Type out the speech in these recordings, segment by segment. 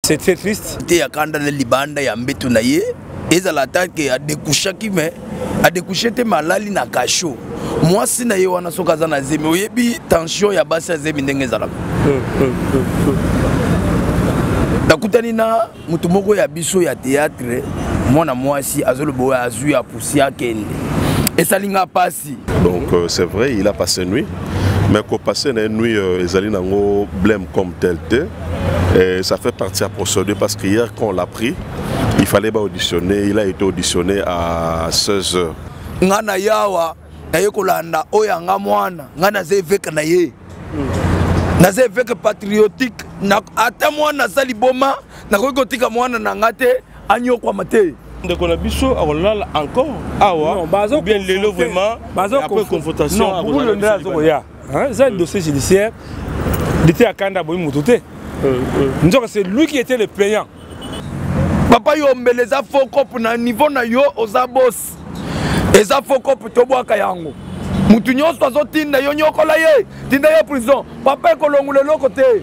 C'est très triste. Il y a quand les libanda ya mbeto na ye ezala take a découché qui mais a découché te malali na kacho. Moi si na ye wana soka za na zemi oyebi tension ya basi zemi ndenge ezala. Nakutani na mutu moko ya biso ya théâtre mwana mwasi azolo boya azu ya pusi akende. Et ça linga passi. Donc c'est vrai, il a passé nuit. Mais qu'on passe une nuit, ils allaient dans le blême comme tel. Et ça fait partie à procéder parce qu'hier, quand on l'a pris, il fallait pas auditionner. Il a été auditionné à 16h. Ngana yawa, na ye kolanda oya nga mwana, ngana ze veka na ye. Na ze veka patriotique, na ata mwana sali boma, na ko kotika mwana na ngate anyo kwa mate. Donc on a biso encore awa bien lelo vraiment après confrontation non pour le ndazo ya ça dossier judiciaire il était à Kanda boy mututé donc c'est lui qui était le plaignant papa yo mbeleza foko na niveau na yo oza boss eza foko to bwaka yango mutu nyonso azotinda yo nyokola ye tinda ye prison papa kolongule lokote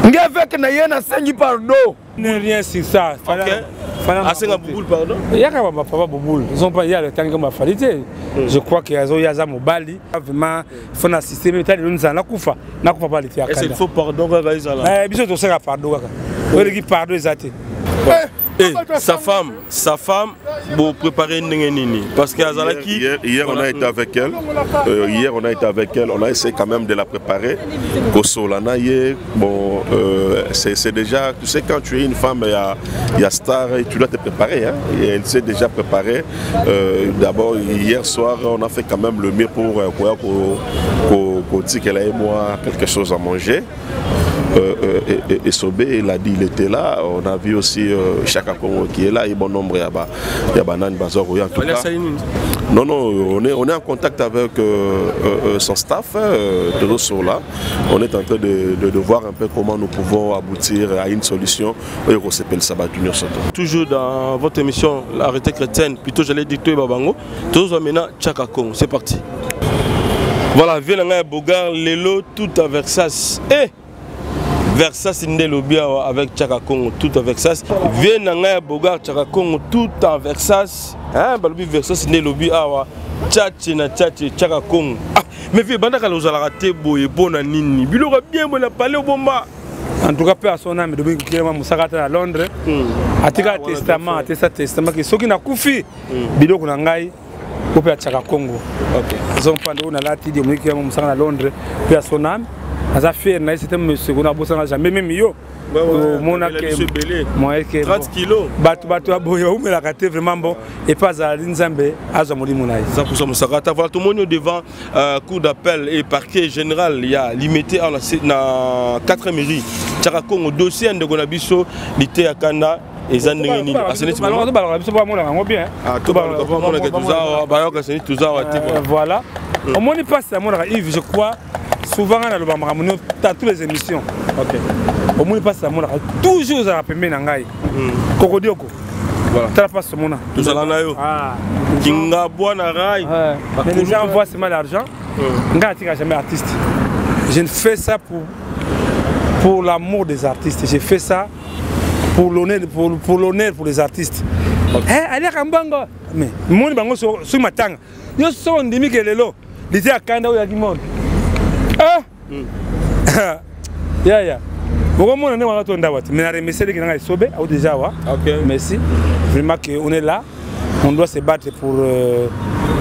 ngevek na ye na sengi pardon. Rien sur ça. Asenga Bouboul, pardon. Il y a quand même papa Bouboul. Ils ont pas y a le temps comme falité. Je crois qu'il y a Zoyaza Mobali. Vraiment, il faut assister. Mais t'as nous en akufa. Nakufa pas les faire. Est-ce qu'il faut pardon quand ils sont là? Bien sûr, tu sais pardon. On dit pardon exact. Et sa femme, pour préparer Nini. Parce qu'hier on a été avec elle. Hier on a été avec elle. On a essayé quand même de la préparer. Bon, c'est déjà, tu sais, quand tu es une femme, il y a star, tu dois te préparer. Hein, et elle s'est déjà préparée. D'abord, hier soir, on a fait quand même le mieux pour dire qu'elle a et moi quelque chose à manger. Et Sobé, il a dit il était là. On a vu aussi Chaka Congo qui est là. Et bon nombre, il y a Banane Bazor. En tout cas, non, on est en contact avec son staff, de ce là. On est en train de voir un peu comment nous pouvons aboutir à une solution. Toujours dans votre émission, l'arrêté chrétienne, plutôt j'allais dire Babango. Toujours maintenant, Chaka Congo. C'est parti. Voilà, Vienanga Bogar, Lelo, tout à Versace. Et Versace Ndelobia avec Chaka Congo, tout à Versace. Vienanga Bogar, Chaka Congo, tout à Versace. Hein, Balobi Versace Ndelobia, Tchatchi na Tchatchi, Chaka Congo. Ah, mais viens, Bandaka Lozalate Boye, Bonanini. Il aura bien bon à parler au bomba. En tout cas, personne n'a depuis qu'il y a à Londres. A tika testament, a testament qui sont qui n'a koufi. Bilo kunangai. Au pays Chaka Congo. Ok. Ils ont pendant on a là dit que qui à Londres, personne n'a. As affaire na c'était monsieur qu'on a bossé na jamais même yo. Mon a que 30 kilos. Batu aboya ou mais la raté vraiment bon et pas à Nzambe azamoli monaï. Ça pour ça Moussakata voilà tout le monde devant cour d'appel et parquet général il y a limité à na 4 mairies. Chaka Congo dossier de Gonabiso lité à Kanda et Zandengeni. Voilà. Au moins il passe à mon Yves je crois. Souvent dans le Bamaramono, dans toutes les émissions. Ok. Au moins il passe à mon toujours à la première nangai. Kokodioko. Voilà. Tu passes ce moment-là. Tout ça là nayo. Ah. Kinga boana rai. Les gens envoient seulement l'argent. Nga tika jamais artiste. Je ne fais ça pour l'amour des artistes. J'ai fait ça pour l'honneur pour les artistes. Allez Kambango. Mais mon bango sur matanga. Yo son demi que lelo. Lisez à Kanda ou à Gimon. Ah ya beaucoup monde ne va pas tomber mais la remercier qui n'a sauvé ou déjà wa merci vraiment que on est là on doit se battre pour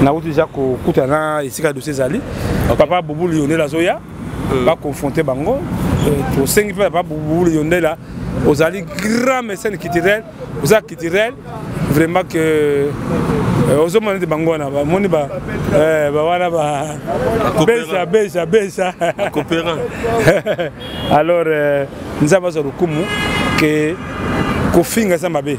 na déjà ko kutana ici ka dossier zali papa Bouboul on est là zoya pas confronter bango pour 5 papa Bouboul on est là aux ali grand mécène culturel aux actes culturels vraiment que aux hommes de Bangona, moni ba wana ba beja coopérant. Alors nous avons rukumu que kofinga ça mabe.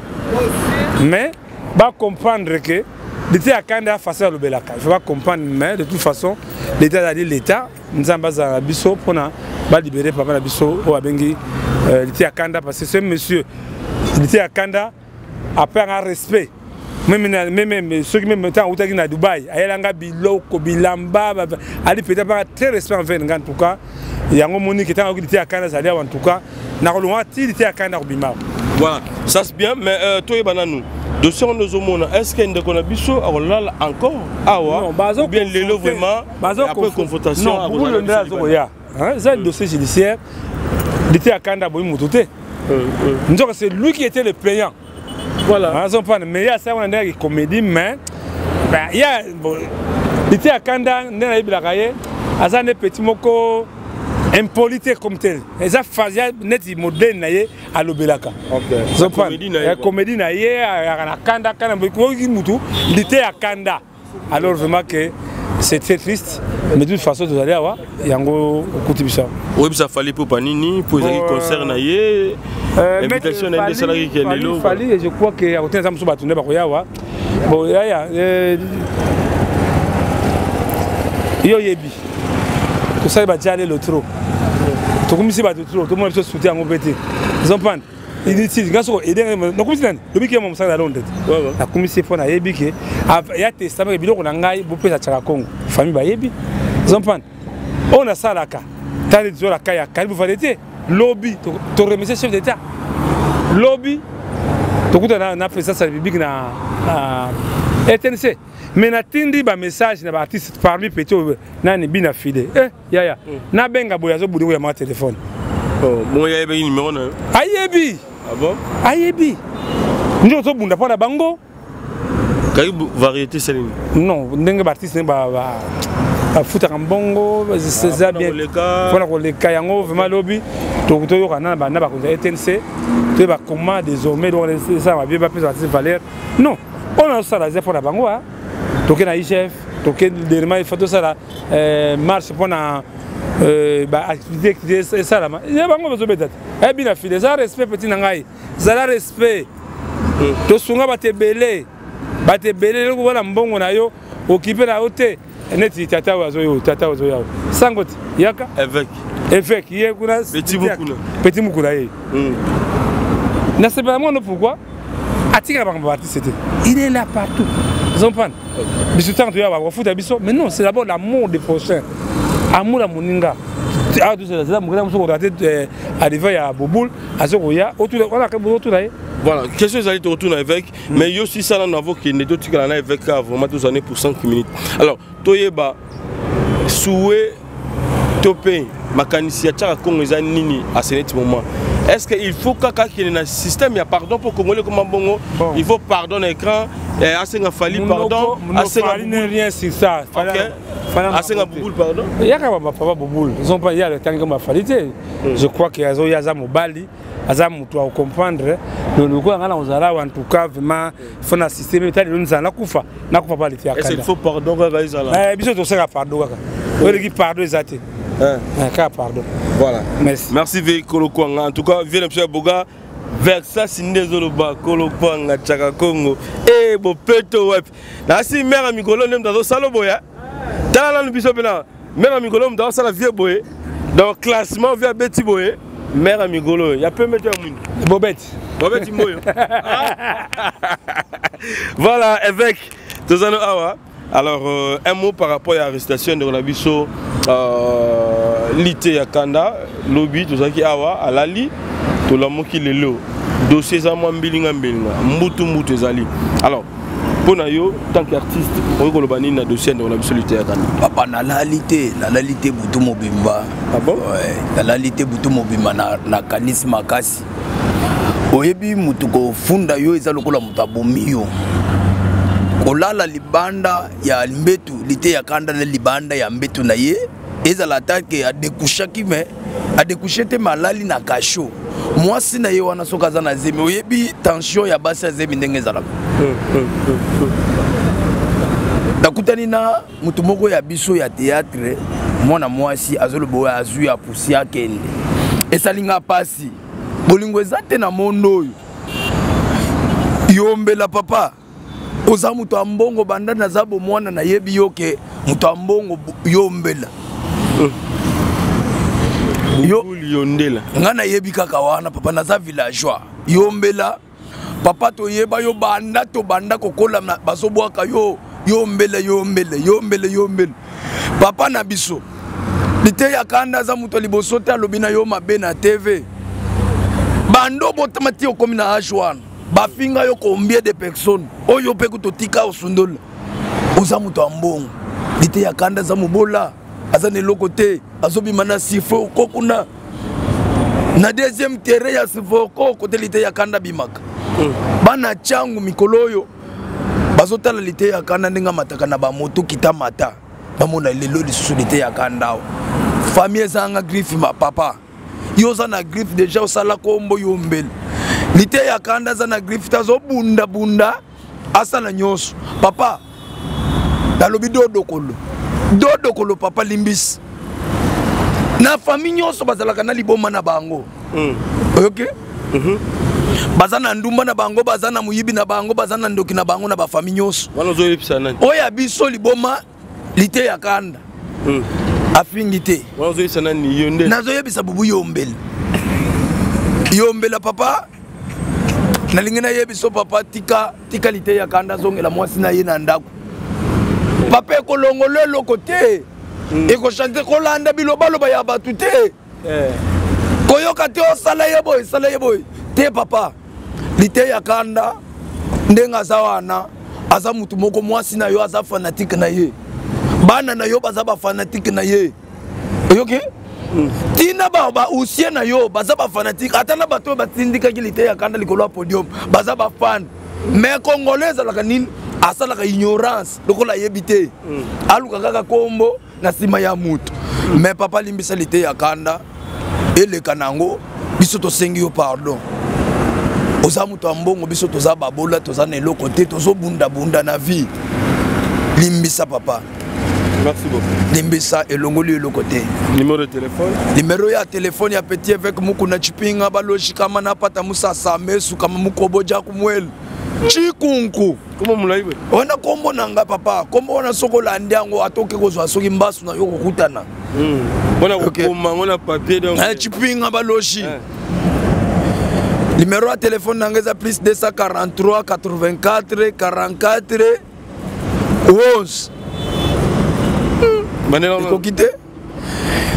Mais ba comprendre que l'état a Kanda face à l'obelaka. Je vais comprendre mais de toute façon l'état a dit l'état nous avons za biso pona ba libérer papa na biso o abengi l'état a Kanda parce que ce monsieur l'état a Kanda après un respect. Même ceux qui me temps où à Dubaï, Ayelanga Biloko, Bilamba, Ali peut-être pas très respect envers en tout cas. Il y a un moment qui était à Canada, en tout cas, nakolonga ti lite ya kanda kobima. Voilà, ça c'est bien, mais toi et Bananou, dossier en Ozomona, est-ce qu'il y a un biso encore? Ah ouais, ou bien l'élo vraiment, après confrontation. Non, beaucoup de gens, c'est un dossier judiciaire, lite ya kanda boyi motote. C'est lui qui était le plaignant. Voilà. Mais il y a ça, on a une comédie, mais il y a lite ya kanda, il y a des petits mots impolité comme tel. Et ça faisait net modèle naie à l'obelaka. OK. Comédie naie à kanda kanda mutu lite ya kanda. Alors vraiment que c'est très triste, mais de toute façon vous allez avoir yango kutibisa. Oui, ça fallait pour Panini pour les concerts naie. Invitation à des salariés qui est là. Fallait, je crois que à côté de ça musu batunde bakoyawa. Bon ya yo yebi. Tout ça va aller le trop. Tout comme si va trop, tout le monde se soutient en pété. Ils ont pas. Il dit si gaso aider no comme si nan le biki mo msala londe. La commission fona yebi ke ya testament ke biloko na ngai bo pesa chaka Congo. Famille ba yebi. Ils ont pas. On a ça là ka. Tali zo la kaya kalibu valete. Lobby to remercier chef d'état. Lobby to kuta na président de la République na ETNC. Mais na tindi ba message na ba artiste parmi petit nani bina fide ya na benga boyazo budu ya ma téléphone bon ya yebi numéro na ayebi ah bon ayebi njo to bunda pona bango kay variété seline non ndenge ba artiste ba futa kambongo c'est ça bien pona ko le kayango vraiment lobby to yo kana ba na ba ko ETNC to ba comment désormais donc ça va bien ba plus artiste valeur non on a ça là pour la bango toke na IGF, toke dernièrement il faut tout ça là marche pour na activité ça là. Il y a bango besoin peut-être. Eh bien fille, ça respect petit nangai. Ça respect. To sunga batebele le ko na mbongo na yo occupé na hotel. Neti tata wazo yo. Sangoti yaka évêque hier kuna petit mukuna ye. Na c'est pas moi non pourquoi Atika bango artiste c'était. Il est là partout. Ils ont pas. Mais non, c'est d'abord l'amour des prochains. Amour à Moninga. Ah, tout ça, c'est là, mon gars, arrivé à Boboul, à Zoya, autour de voilà, question est allée te retourner avec, mais il y a aussi ça, on a vu qu'il y a d'autres qui avec vraiment 12 années pour 5 minutes. Alors, Toyeba, souhait, topé, Makanisia, Tcharakongo, les Nini, à ce moment. Est-ce qu'il faut qu'il y ait un système, il y a pardon pour Congolais comme un bongo, il faut pardon l'écran, assez un fali pardon, assez un rien sur ça. Assez un boule pardon. Il y a quand même pas boule. Ils ont pas il y a le temps comme falité. Je crois qu'il y a Zoya Mobali, Azam tu comprendre. Le logo en tout cas vraiment faut un système état nous en la kufa. Na kufa pas les faire. Est-ce qu'il faut pardon quand ils sont là? Bien sûr tu sais pardon. On dit pardon exact. Pardon. Voilà. Merci. Merci Véhicolo Kwanga. En tout cas, viens M. Boga. Vers ça, c'est Ndezoloba, Kolo Kwanga, Chaka Congo. Eh, bon, peto web. Là, si mère Amigolo n'aime dans le salon boya. Dans la nuit, mère Amigolo dans la vieux boye. Dans le classement, via Betty boye. Mère Amigolo, il y a peu de mettre un monde. Bobette. Bobette Moyo. Voilà, évêque. Tozano Awa. Alors, un mot par rapport à l'arrestation de Ronabiso, Lite Yakanda, Lobby, tout ça qui awa, à Lali, tout le monde qui est là. Dossier Zaman Mbilinga, Mbutu Zali. Alors, pour nous, tant qu'artiste, on va avoir un dossier de Ronabiso Lite Yakanda. Papa, na lalité Butu Mobimba. Ah bon? Ouais, la lalité Butu Mobimba na Kanis Makasi. Oyebi Mutuko Funda yo ezalokola mutabomiyo. Olala libanda ya mbetu lite ya kanda na libanda ya mbetu na ye ezala take adekushaki me adekushete malali na kasho mwasi na ye wana soka za na zemi oyebi tension ya basi ya zemi ndenge ezala nakutani na mutu moko ya biso ya théâtre mwana mwasi azolobo azu ya pusi akende esalinga pasi bolingo ezate na mondo yombela papa oza mutu ambongo banda na zabo mwana na yebi yoke mutu ambongo yombela yo yondela ngana yebi kaka wana papa na za villageois yombela papa to yeba yo banda kokola basobwaka yo yombela papa na biso lite ya kanda za mutu liboso te alobina yo mabe na TV bando botamati okomi na ajwan bafinga yo combien de personnes oyo pe kutotika osundola oza muto ambongo lite ya kanda za mubola aza ne lokote azobima na sifo kokuna na deuxième terrain ya sifo côté lite ya kanda bimaka bana changu mikoloyo bazotala lite ya kanda ndinga mataka na ba moto kitamata bamona lelo lisusu lite ya kanda famille zanga griffe ma papa yoza na griffe déjà osala kombo yombele lite ya kanda za na griffe tazo bunda bunda asala nyoso papa dalobi dodo kolo papa limbis na famille nyoso bazalaka na liboma na bango okay bazana ndumba na bango bazana muyibi na bango bazana ndoki na bango na ba famille nyoso wanozo yipisa nani oya biso liboma lite ya kanda afingite wanozo yipisa nani yonde nazo yebisa bubu yombele yombela papa nalingena yebiso papa tika lite ya kanda zongela mwasi na ye na ndako papa ekolongolo eloko te ekochante kolanda bilobaloba ya batu te koyoka te osala ye boye te papa lite ya kanda ndenga aza wana aza mutu moko mwasi na yo aza fanatike na ye bana na yo baza ba fanatike na ye oyoki tina ba usie na yo baza ba fanatike ata na bato batindika lite ya kanda likolo ya podium baza ba fan mais congolais alaka nini asalaka ignorance lokola yebite aluka kaka kombo na sima ya mutu mais papa limbisa lite ya kanda eleka nango biso tosengi yo pardon oza mutu ambongo biso toza babola toza na eloko te tozobunda na vie limbisa papa. Merci beaucoup. Limbisa elongoli eloko te. Numéro de téléphone? Numéro ya téléphone ya petit avec mukuna chipinga baloshi kama napata musasa mesu kama mukoboja kumwele chikunku. Comment mulaiwe? Wana kombo nanga papa, kombo wana sokola ndiango atoke kozwa soki mbasu na yoko kutana. Wana kokoma, wana papier donc. Chipinga baloshi. Numéro ya téléphone nangeza plus 243 84 44 11.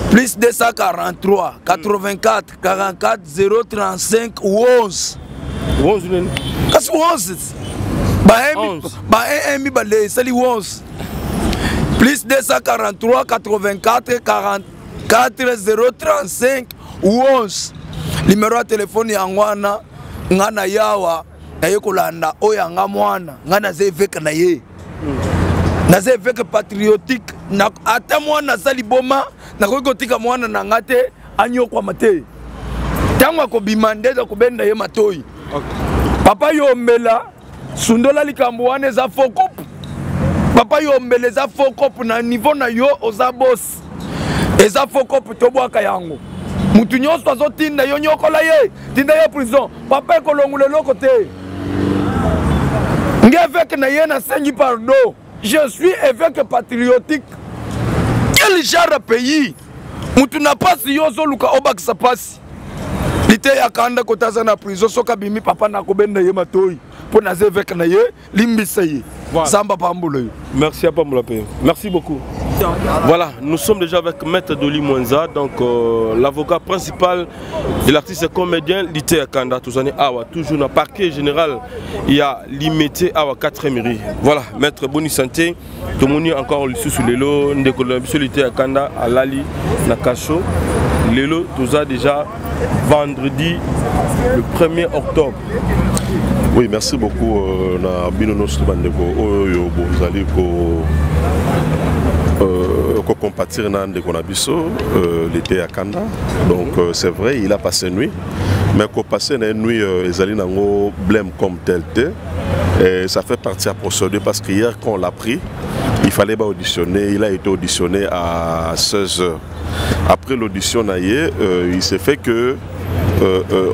Plus 243 84 44 035 11. 11 Kasi 11. Ba emi balé sali 11. Plus 243 84 44 035 11. Numéro de téléphone yangwana ngana yawa na yekolanda oyanga mwana ngana zeveka na ye. Na zeveka patriotique na ata mwana sali boma na kotika mwana na ngate anyokwa mate. Tango ko bimandeza kubenda ye matoi. Papa yombela sundola likambo wana za fokop. Papa yombela za fokop na niveau na yo oza boss. Eza fokop tobwaka yango. Mutu nyonso azotinda yo nyokola ye, tinda ye prison. Papa ekolongula eloko te. Nge évêque na ye na sengi pardon. Je suis évêque patriotique. Quel genre de pays? Mutu na pasi yozo luka obakisa pasi. Lite ya kanda kotaza na prison soka bimi papa na kobenda ye matoi. Pour na évêque na ye limbisa ye. Samba pambulo. Merci à Pamboula. Merci beaucoup. Voilà, nous sommes déjà avec Maître Doli Mwenza, donc l'avocat principal de l'artiste comédien Lite Kanda. Toujours dans le parquet général, il y a l'immédiat à 4 mairies. Voilà, Maître Boni Santé, tout le monde encore sous l'élo, Lite Kanda à Lali, Nakacho. L'élo, tout ça déjà vendredi le 1er octobre. Oui, merci beaucoup. Na binono subandeko oyo bozali ko compatir na ndeko na biso l'été à Kanda. Donc c'est vrai, il a passé nuit, mais ko passer une nuit ezali nango blême comme tel te. Et ça fait partie à procéder parce qu'hier quand on l'a pris, il fallait pas auditionner, il a été auditionné à 16 h. Après l'audition il s'est fait que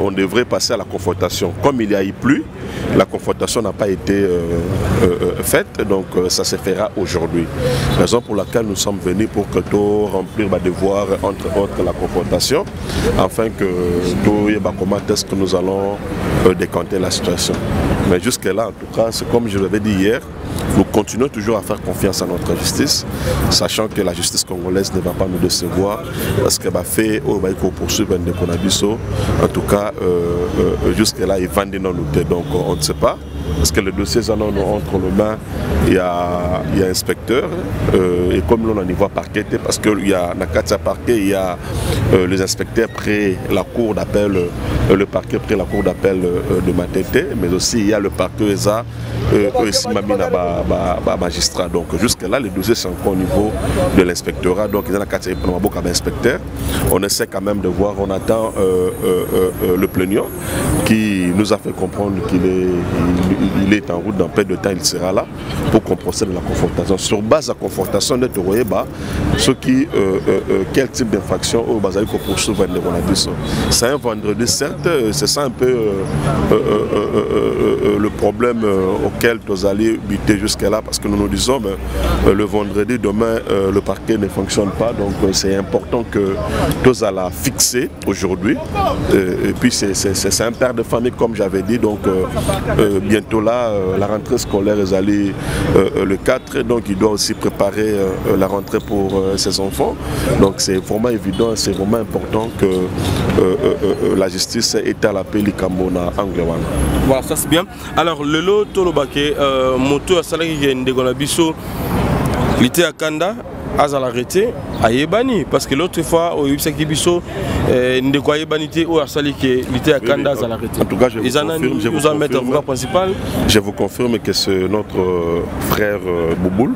on devrait passer à la confrontation. Comme il y a eu plus, la confrontation n'a pas été faite, donc ça se fera aujourd'hui. Raison pour laquelle nous sommes venus pour que tout remplir ma devoir entre autres la confrontation, afin que tout comment est-ce que nous allons décanter la situation. Mais jusque là, en tout cas, c'est comme je l'avais dit hier, nous continuons toujours à faire confiance à notre justice, sachant que la justice congolaise ne va pas nous décevoir, parce qu'elle va faire au poursuivre de Konabiso. En tout cas, jusque-là, il vend dans nos têtes, donc on ne sait pas. Parce que le dossier entre nos mains, il y a inspecteur, et comme l'on en y voit parquet, parce qu'il y a Nakatia parquet, il y a les inspecteurs près la cour d'appel, le parquet près la cour d'appel de Matete, mais aussi il y a le parquet ESA, Simamina magistrat. Donc jusque-là, les dossiers sont encore au niveau de l'inspectorat, donc il y a Nakatia comme inspecteur. On essaie quand même de voir, on attend le plaignant qui nous a fait comprendre qu'il est en route dans peu de temps, il sera là pour qu'on procède à la confrontation. Sur base de la confrontation de Toroyeba, quel type d'infraction au Bazaï qu'on poursuit vers c'est un vendredi, certes, c'est ça un peu le problème auquel nous allons buter jusqu'à-là, parce que nous nous disons le vendredi, demain, le parquet ne fonctionne pas, donc c'est important que nous allons fixer aujourd'hui. Et puis c'est un père de famille, comme j'avais dit, donc bientôt là, la rentrée scolaire est allée le 4, donc il doit aussi préparer la rentrée pour ses enfants. Donc c'est vraiment évident, c'est vraiment important que la justice est à la paix Likambona Anglewan. Voilà, ça c'est bien. Alors le lot Tolobake, moto à Salaki Ndegonabiso, il était à Kanda. Azal arrêté à Yébani parce que l'autre fois au Yubsaki Bisso Ndekwa Yébanité ou Asali qui était à Kanda Azal arrêté. En tout cas, je vous confirme que c'est notre frère Bouboul,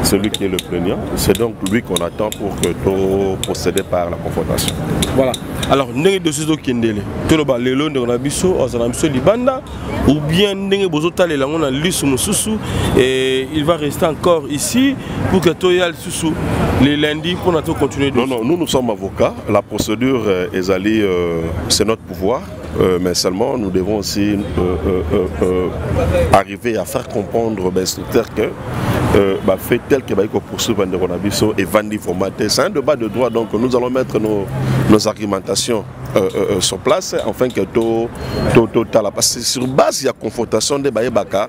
celui qui est le plaignant. C'est donc lui qu'on attend pour que tout procéder par la confrontation. Voilà. Alors, Ndenge de Suzo Kendele, Toloba Lelo Ndegonabiso, Azanabiso Libanda, ou bien Ndenge Bozota Lelangon à Lissumususu, et il va rester encore ici pour que Toyal Susu les lundis pour notre continuer. Non, non, nous sommes avocats. La procédure est allée, c'est notre pouvoir. Mais seulement nous devons aussi arriver à faire comprendre l'instructeur que fait tel que poursuivre Ndegonabiso et Vandi formaté. C'est un débat de droit, donc nous allons mettre nos argumentations sur place afin que tout parce que sur base il y a confrontation de Baïbaka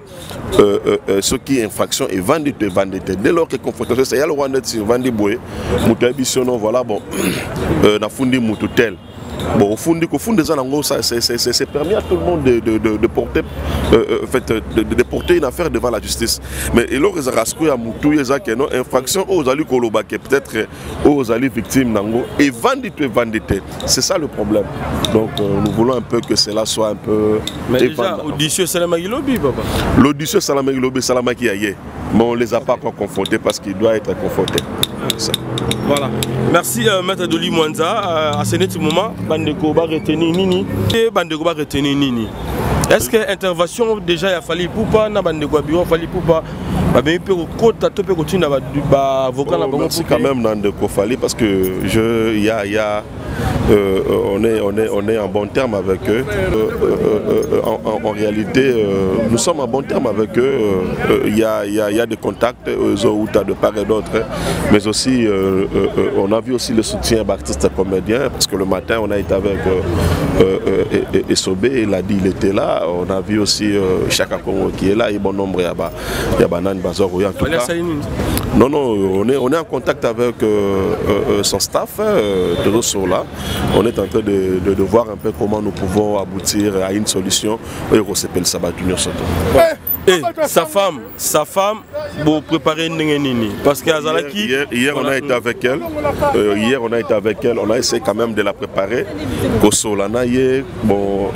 ce qui est infraction et Vandi dès lors que confrontation c'est y a le Rwanda sur Vandi Boué Moutabisono voilà bon na fundi Moututel. Bon, au fond des années, c'est permis à tout le monde de porter, de porter une affaire devant la justice. Mais il y a une infraction aux alliés Kolobake, peut-être aux alliés victimes et vendité. C'est ça le problème. Donc nous voulons un peu que cela soit un peu. Mais déjà, audition Salamaki Lobby, papa. L'audition Salamaki Lobby, Salamaki Aye. Mais on ne les a pas encore confrontés parce qu'il doit être confronté. Voilà. Merci Maître Doli Mwanza. À ce moment, Bandeko va retenir Nini. Et Bandeko va retenir Nini. Est-ce que l'intervention déjà il a fallu pour pas na Bandeko bureau a fallu pour pas mais peut côté peut continuer à avocat na bango quand même dans de Kofali parce que on est en bon terme avec eux. En réalité, nous sommes en bon terme avec eux. Il y a des contacts de part et d'autre, mais aussi on a vu aussi le soutien d'artistes comédiens parce que le matin on a été avec Esobé, il a dit il était là. On a vu aussi Chaka Kongo qui est là et bon nombre il y a Banan Bazoro en tout cas. Non, on est en contact avec son staff, tous sont là. On est en train de voir un peu comment nous pouvons aboutir à une solution. Et sa femme, pour préparer Nini. Parce qu'Azalaki. Hier, on a été avec elle. On a essayé quand même de la préparer. Bon,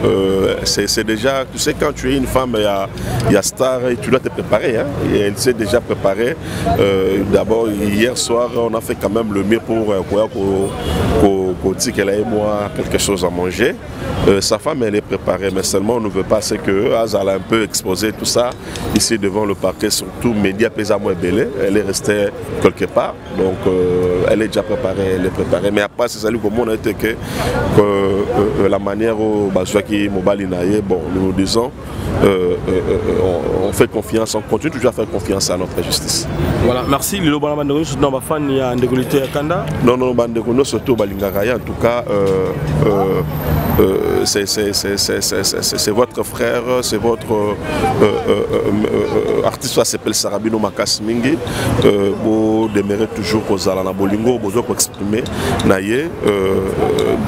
c'est déjà, tu sais, quand tu es une femme, il y a star, tu dois te préparer. Hein, et elle s'est déjà préparée. D'abord, hier soir, on a fait quand même le mieux pour qu'elle ait moi quelque chose à manger. Sa femme, elle est préparée, mais seulement on ne veut pas, c'est que Azal a un peu exposé tout ça ici devant le parquet, surtout média Pézamo et Belé. Elle est restée quelque part, donc elle est déjà préparée, elle est préparée. Mais après, c'est ça, comme on a été que la manière où Bazouaki Mobali Naye, bon, nous disons, on fait confiance, on continue toujours à faire confiance à notre justice. Voilà, merci. Lilo Banabandegouno, surtout dans ma fan, il y a un décolleté à Kanda. Non, Bandegouno, surtout Balingaraya, en tout cas, c'est votre frère, c'est votre artiste, s'appelle Sarabino Makas Mingi. Vous demeurez toujours aux Alana Bolingo, vous avez exprimé Naye.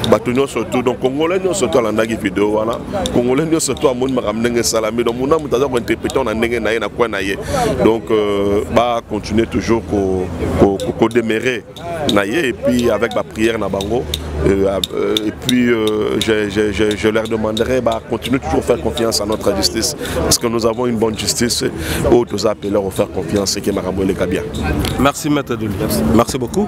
Batonio surtout, donc Congolais, surtout à la vidéo, Congolais, surtout à Moun Maramnenge Salami, donc Mouna Moutaza va interpréter en Nenge Naye, na quoi Naye. Donc, bah, continuer toujours qu'au demeurer Naye, et puis avec ma prière Nabango. Et puis je leur demanderai de continuer toujours à faire confiance à notre justice parce que nous avons une bonne justice où nous appelons à faire confiance et qui m'a ramené bien. Merci Maître Douli. Merci beaucoup.